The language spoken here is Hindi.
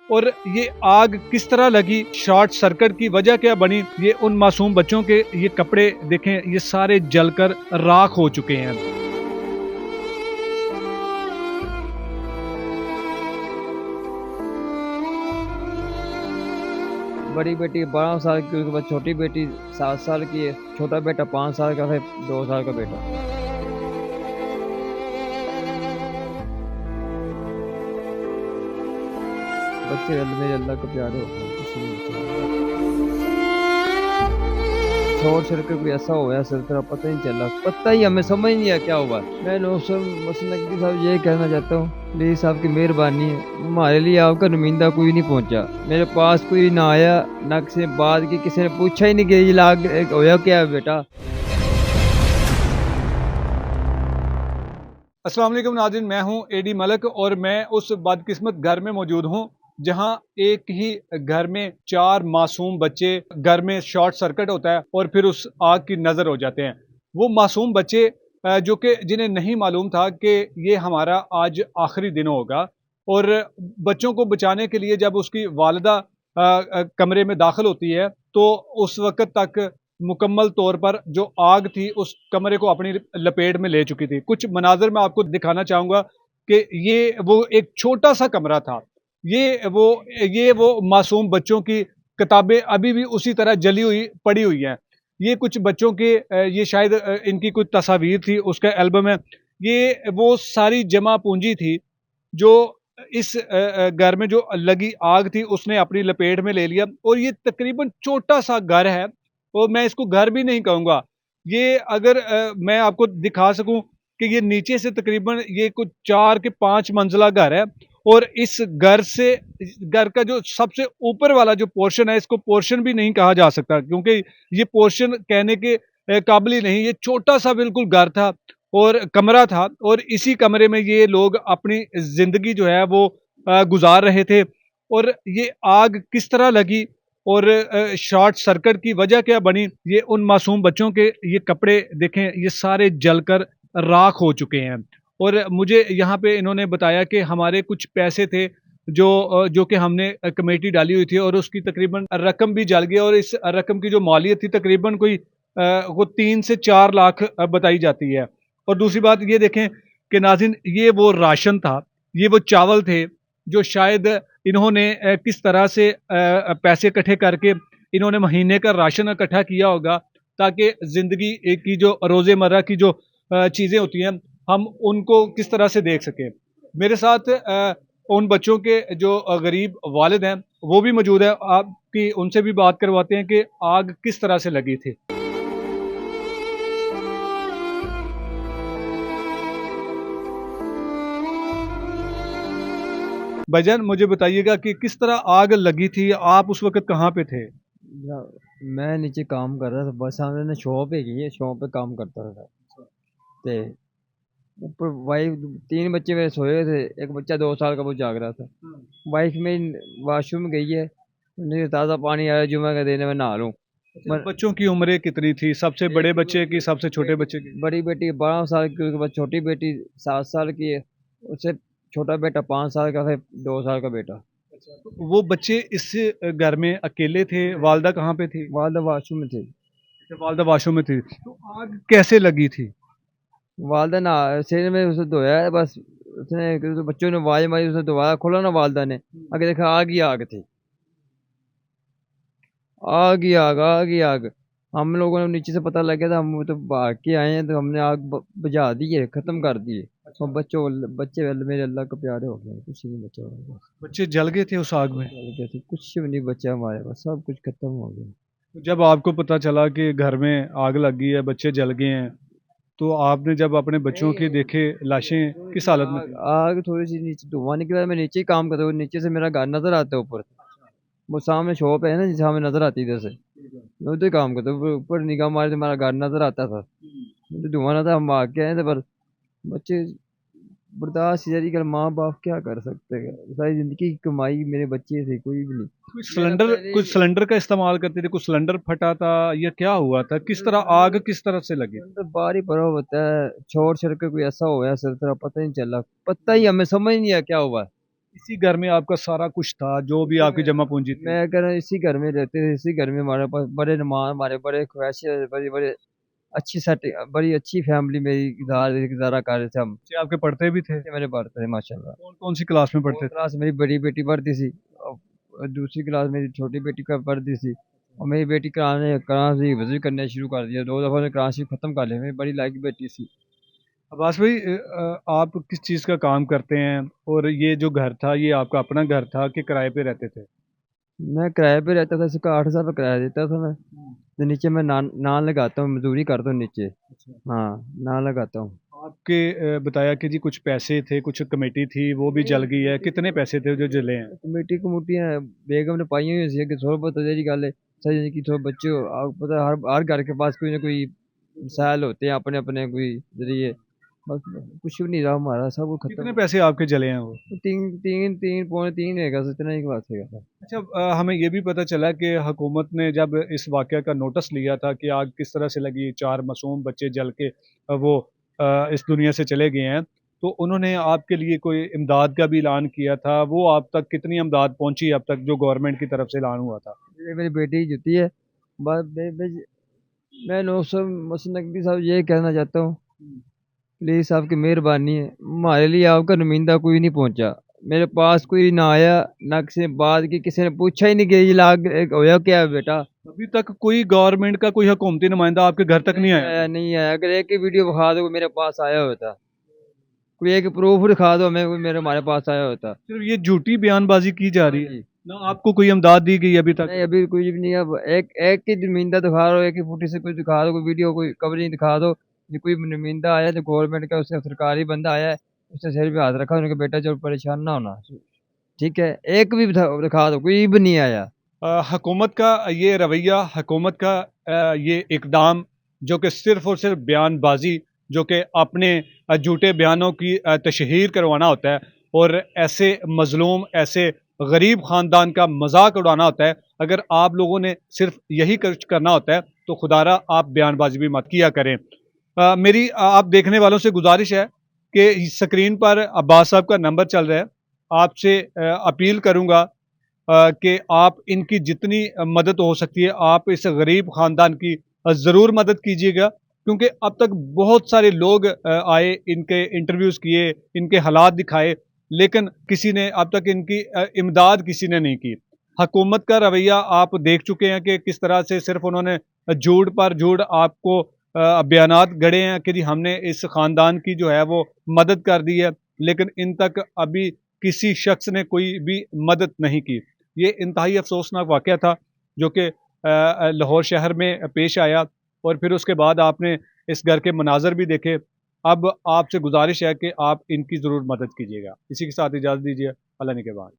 और ये आग किस तरह लगी, शॉर्ट सर्किट की वजह क्या बनी, ये उन मासूम बच्चों के ये कपड़े देखें, ये सारे जलकर राख हो चुके हैं। बड़ी बेटी 12 साल की, उसके बाद छोटी बेटी 7 साल की है, छोटा बेटा 5 साल का है, 2 साल का बेटा। बच्चे मेरे अल्लाह के प्यारे होते हैं, कुछ नहीं बचा। शॉर्ट सर्किट कोई ऐसा हुआ है, सर तरह पता ही नहीं चला, पता ही हमें समझ नहीं आया क्या हुआ। मैं नक्की साहब ये कहना चाहता हूँ, प्लीज आपकी मेहरबानी है, हमारे लिए आपका नुमाइंदा कोई नहीं पहुंचा, मेरे पास कोई ना आया, ना किसी ने बात की, किसी ने पूछा ही नहीं कि ये लाग होया क्या है बेटा। अस्सलाम वालेकुम नाज़रीन, मैं हूं एडी मलक और मैं उस बदकिस्मत घर में मौजूद हूं जहां एक ही घर में 4 मासूम बच्चे, घर में शॉर्ट सर्किट होता है और फिर उस आग की नजर हो जाते हैं। वो मासूम बच्चे जो कि जिन्हें नहीं मालूम था कि ये हमारा आज आखिरी दिन होगा, और बच्चों को बचाने के लिए जब उसकी वालिदा कमरे में दाखिल होती है तो उस वक्त तक मुकम्मल तौर पर जो आग थी उस कमरे को अपनी लपेट में ले चुकी थी। कुछ मनाज़र मैं आपको दिखाना चाहूँगा कि ये वो एक छोटा सा कमरा था। ये वो ये वो मासूम बच्चों की किताबें अभी भी उसी तरह जली हुई पड़ी हुई हैं। ये कुछ बच्चों के ये शायद इनकी कुछ तस्वीर थी, उसका एल्बम है। ये वो सारी जमा पूंजी थी जो इस घर में जो लगी आग थी उसने अपनी लपेट में ले लिया, और ये तकरीबन छोटा सा घर है, और मैं इसको घर भी नहीं कहूँगा। ये अगर मैं आपको दिखा सकूं कि ये नीचे से तकरीबन ये कुछ 4 के 5 मंजिला घर है, और इस घर से घर का जो सबसे ऊपर वाला जो पोर्शन है, इसको पोर्शन भी नहीं कहा जा सकता क्योंकि ये पोर्शन कहने के काबिल ही नहीं। ये छोटा सा बिल्कुल घर था और कमरा था, और इसी कमरे में ये लोग अपनी जिंदगी जो है वो गुजार रहे थे। और ये आग किस तरह लगी और शॉर्ट सर्किट की वजह क्या बनी, ये उन मासूम बच्चों के ये कपड़े देखें, ये सारे जलकर राख हो चुके हैं। और मुझे यहाँ पे इन्होंने बताया कि हमारे कुछ पैसे थे जो कि हमने कमेटी डाली हुई थी, और उसकी तकरीबन रकम भी जल गई, और इस रकम की जो मालियत थी तकरीबन कोई वो 3 से 4 लाख बताई जाती है। और दूसरी बात ये देखें कि नाज़रीन, ये वो राशन था, ये वो चावल थे जो शायद इन्होंने किस तरह से पैसे इकट्ठे करके इन्होंने महीने का राशन इकट्ठा किया होगा, ताकि ज़िंदगी की जो रोज़मर्रा की जो चीज़ें होती हैं हम उनको किस तरह से देख सकें। मेरे साथ उन बच्चों के जो गरीब वालिद हैं वो भी मौजूद है, आपकी उनसे भी बात करवाते हैं कि आग किस तरह से लगी थी। भाईजान, मुझे बताइएगा कि किस तरह आग लगी थी, आप उस वक़्त कहाँ पे थे? मैं नीचे काम कर रहा था, बस सामने शॉप है, शॉप पे काम करता था। ते ऊपर वाइफ, 3 बच्चे मेरे सोए हुए थे, एक बच्चा 2 साल का वो जाग रहा था। वाइफ में वॉशरूम गई है, नहीं ताज़ा पानी आया जुम्मे का देने में नहा लूँ। बच्चों की उम्रें कितनी थी? सबसे बड़े बच्चे की, सबसे छोटे बच्चे की? बड़ी बेटी 12 साल की, उसके बाद छोटी बेटी 7 साल की है, उससे छोटा बेटा 5 साल का है, 2 साल का बेटा। तो वो बच्चे इस घर में अकेले थे? वालदा कहाँ पे थी? वालदा वॉशरूम में थी। अच्छा, वालदा वॉशरूम में थी। तो आग कैसे लगी थी? वालदा ना सिर में उसे धोया है बस, उसने तो बच्चों ने आवाज मारी, उसने दोबारा खोला ना वालदा ने, आगे देखा आग ही आग थी, आग ही आग, आग ही आग। हम लोगों ने नीचे से पता लग गया था, हम तो भाग के आए हैं, तो हमने आग बुझा दी है, खत्म कर दी है। और बच्चे मेरे अल्लाह के प्यारे हो गए, कुछ नहीं बचा हमारे पास। बच्चे जल गए थे उस आग में? चल गए थे, कुछ भी नहीं बचा हमारे पास, सब कुछ खत्म हो गया। तो जब आपको पता चला कि घर में आग लग गई है, बच्चे जल गए हैं, तो आपने जब अपने बच्चों की देखे लाशें, किस हालत में आग थी? आग थोड़ी सी नीचे धुआं निकला, मैं नीचे ही काम करता हूँ, नीचे से मेरा घर नजर आता है ऊपर, वो सामने शॉप है ना जिसे हमें नजर आती है इधर से, मैं उधर काम करता हूँ, ऊपर निगाह मारे तो हमारा घर नजर आता था, तो धुआं ना था, हम भाग के आए थे, पर बच्चे बर्दाश्त यारी कर, माँ बाप क्या कर सकते हैं, सारी जिंदगी की कमाई मेरे बच्चे थे, कोई भी नहीं। मेरा पहले कुछ सिलेंडर का इस्तेमाल करते थे, कुछ सिलेंडर फटा था, या क्या हुआ था, किस तरह आग किस तरह से लगी? तो बाहर ही पड़ा होता है, शॉर्ट सर्किट कोई ऐसा हुआ है, सर तरह पता नहीं चला, पता ही हमें समझ नहीं आया क्या हुआ। इसी घर में आपका सारा कुछ था, जो भी आपकी जमा पूंजी थी? मैं कह रहा हूँ इसी घर में रहते थे, इसी घर में हमारे पास बड़े मेहमान, हमारे बड़े ख्वाहिशें, बड़ी बड़े अच्छी सेटिंग, बड़ी अच्छी फैमिली मेरी गुजारा कर रहे थे हम। बच्चे आपके पढ़ते भी थे? बच्चे मेरे पढ़ते थे माशाल्लाह। कौन कौन सी क्लास में और पढ़ते थे? क्लास मेरी बड़ी बेटी पढ़ती थी, और दूसरी क्लास मेरी छोटी बेटी का पढ़ती थी, और मेरी बेटी कुरान शरीफ हिफ्ज़ भी करना शुरू कर दिया, 2 दफ़ा ने कुरान शरीफ ख़त्म कर लिया, मेरी बड़ी लायक बेटी थी। अब्बास भाई, आप किस चीज़ का काम करते हैं, और ये जो घर था ये आपका अपना घर था कि किराए पे रहते थे? मैं किराए पे रहता था, इसका 8,000 रुपये किराया देता था मैं। तो नीचे मैं नान लगाता हूँ, मज़दूरी करता हूँ नीचे। अच्छा। हाँ, नान लगाता हूँ। आपके बताया कि जी कुछ पैसे थे, कुछ कमेटी थी, वो भी जल गई है। कितने पैसे थे जो जले हैं? कमेटी कमूटियाँ बेगम ने पाई हुई सी कि थोड़ा बहुत तो जेह्ड़ी गल्ल है सही कि थोड़े बच्चे पता हर घर के पास कोई ना कोई मसाइल होते हैं अपने अपने कोई जरिए। बस कुछ भी नहीं रहा हमारा, सब कुछ कितने खत्म। पैसे आपके जले हैं वो? तीन तीन तीन पौने तीन है, इतना ही बात है। अच्छा, हमें ये भी पता चला कि हुकूमत ने जब इस वाक़या का नोटिस लिया था कि आग किस तरह से लगी, 4 मासूम बच्चे जल के वो इस दुनिया से चले गए हैं, तो उन्होंने आपके लिए कोई इमदाद का भी ऐलान किया था। वो आप तक कितनी इमदाद पहुँची अब तक, जो गवर्नमेंट की तरफ से ऐलान हुआ था? ये मेरी बेटी की जुती है। बस मैं नौसम मसन नकवी साहब ये कहना चाहता हूँ, प्लीज़ आपकी मेहरबानी है, हमारे लिए आपका नुमाइंदा कोई नहीं पहुंचा। मेरे पास कोई ना आया, ना किसी ने बात की, किसी ने पूछा ही नहीं कि ये लाग होया क्या है बेटा। अभी तक कोई गवर्नमेंट का कोई हुकूमती नुमाइंदा आपके घर तक नहीं नहीं आया? आया, नहीं आया। अगर एक ही वीडियो दिखा दो मेरे पास आया होता, कोई एक प्रूफ दिखा दो हमें, कोई मेरे हमारे पास आया होता। सिर्फ़ ये झूठी बयानबाज़ी की जा हाँ रही है, जी। ना आपको कोई इमदाद दी गई अभी तक? नहीं, अभी कुछ भी नहीं। अब एक एक ही नुमाइंदा दिखा दो, एक ही फुटी से कुछ दिखा दो, कोई वीडियो कोई कवरिंग दिखा दो कि कोई नुमाइंदा आया जो गवर्नमेंट का, उसका सरकारी बंदा आया है, उसने सिर पे हाथ रखा, उनका बेटा जो परेशान ना होना। ठीक है, एक भी दिखा दो, कोई भी नहीं आया। हुकूमत का ये रवैया, हुकूमत का ये इकदाम, जो कि सिर्फ़ और सिर्फ़ बयानबाज़ी, जो कि अपने झूठे बयानों की तशहीर करवाना होता है, और ऐसे मज़लूम, ऐसे गरीब ख़ानदान का मज़ाक उड़ाना होता है। अगर आप लोगों ने सिर्फ़ यही कुछ करना होता है, तो खुदारा आप बयानबाज़ी भी मत किया करें। मेरी आप देखने वालों से गुज़ारिश है कि स्क्रीन पर अब्बास साहब का नंबर चल रहा है। आपसे अपील करूँगा कि आप इनकी जितनी मदद हो सकती है, आप इस गरीब ख़ानदान की ज़रूर मदद कीजिएगा, क्योंकि अब तक बहुत सारे लोग आए, इनके इंटरव्यूज़ किए, इनके हालात दिखाए, लेकिन किसी ने अब तक इनकी इमदाद किसी ने नहीं की। हुकूमत का रवैया आप देख चुके हैं कि किस तरह से सिर्फ़ उन्होंने झूठ पर झूठ आपको बयानात गढ़े हैं कि जी हमने इस ख़ानदान की जो है वो मदद कर दी है, लेकिन इन तक अभी किसी शख्स ने कोई भी मदद नहीं की। ये इंतहाई अफ़सोसनाक वाक़या था, जो कि लाहौर शहर में पेश आया, और फिर उसके बाद आपने इस घर के मनाज़र भी देखे। अब आपसे गुज़ारिश है कि आप इनकी ज़रूर मदद कीजिएगा। इसी के साथ इजाज़त दीजिए। अल्लाह निगहबान।